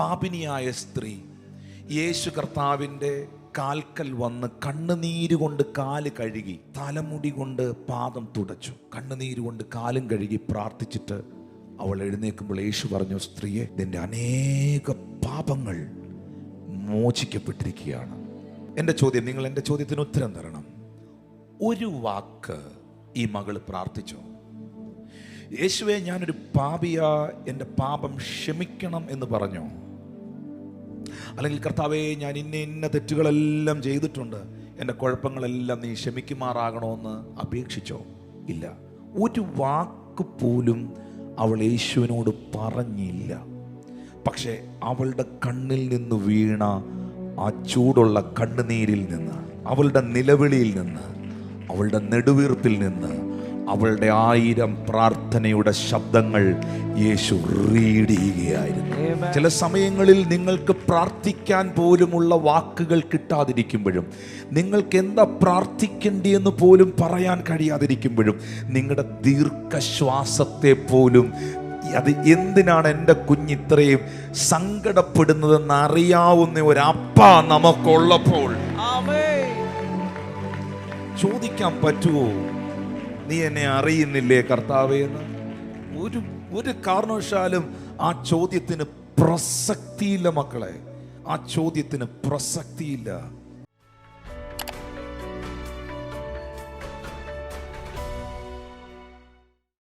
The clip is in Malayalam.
പാപിനിയായ സ്ത്രീ യേശു കർത്താവിൻ്റെ കാൽക്കൽ വന്ന് കണ്ണുനീര് കൊണ്ട് കാല് കഴുകി, തലമുടി കൊണ്ട് പാദം തുടച്ചു, കണ്ണുനീര് കൊണ്ട് കാലും കഴുകി പ്രാർത്ഥിച്ചിട്ട് അവൾ എഴുന്നേൽക്കുമ്പോൾ യേശു പറഞ്ഞു, സ്ത്രീയെ, നിന്റെ അനേക പാപങ്ങൾ മോചിക്കപ്പെട്ടിരിക്കുകയാണ്. എൻ്റെ ചോദ്യം, നിങ്ങൾ എൻ്റെ ചോദ്യത്തിന് ഉത്തരം തരണം. ഒരു വാക്ക് ഈ മകള് പ്രാർത്ഥിച്ചോ? യേശുവേ, ഞാനൊരു പാപിയാ, എൻ്റെ പാപം ക്ഷമിക്കണം എന്ന് പറഞ്ഞോ? അല്ലെങ്കിൽ കർത്താവേ, ഞാൻ ഇന്ന തെറ്റുകളെല്ലാം ചെയ്തിട്ടുണ്ട്, എൻ്റെ കുഴപ്പങ്ങളെല്ലാം നീ ക്ഷമിക്കുമാറാകണമെന്ന് അപേക്ഷിച്ചോ? ഇല്ല. ഒരു വാക്ക് പോലും അവൾ യേശുവിനോട് പറഞ്ഞില്ല. പക്ഷേ അവളുടെ കണ്ണിൽ നിന്ന് വീണ ആ ചൂടുള്ള കണ്ണുനീരിൽ നിന്ന്, അവളുടെ നിലവിളിയിൽ നിന്ന്, അവളുടെ നെടുവീർപ്പിൽ നിന്ന്, അവളുടെ 1000 പ്രാർത്ഥനയുടെ ശബ്ദങ്ങൾ യേശു റീഡ് ചെയ്യുകയായിരുന്നു. ചില സമയങ്ങളിൽ നിങ്ങൾക്ക് പ്രാർത്ഥിക്കാൻ പോലുമുള്ള വാക്കുകൾ കിട്ടാതിരിക്കുമ്പോഴും, നിങ്ങൾക്ക് എന്താ പ്രാർത്ഥിക്കേണ്ടിയെന്ന് പോലും പറയാൻ കഴിയാതിരിക്കുമ്പോഴും, നിങ്ങളുടെ ദീർഘശ്വാസത്തെ പോലും അത് എന്തിനാണ് എൻ്റെ കുഞ്ഞിത്രയും സങ്കടപ്പെടുന്നതെന്ന് അറിയാവുന്ന ഒരപ്പ നമുക്കുള്ളപ്പോൾ ചോദിക്കാൻ പറ്റുമോ, നീ എന്നെ അറിയുന്നില്ലേ കർത്താവേ എന്ന്? ഒരു കാരണവശാലും ആ ചോദ്യത്തിന് പ്രസക്തിയില്ല മക്കളെ, ആ ചോദ്യത്തിന് പ്രസക്തിയില്ല.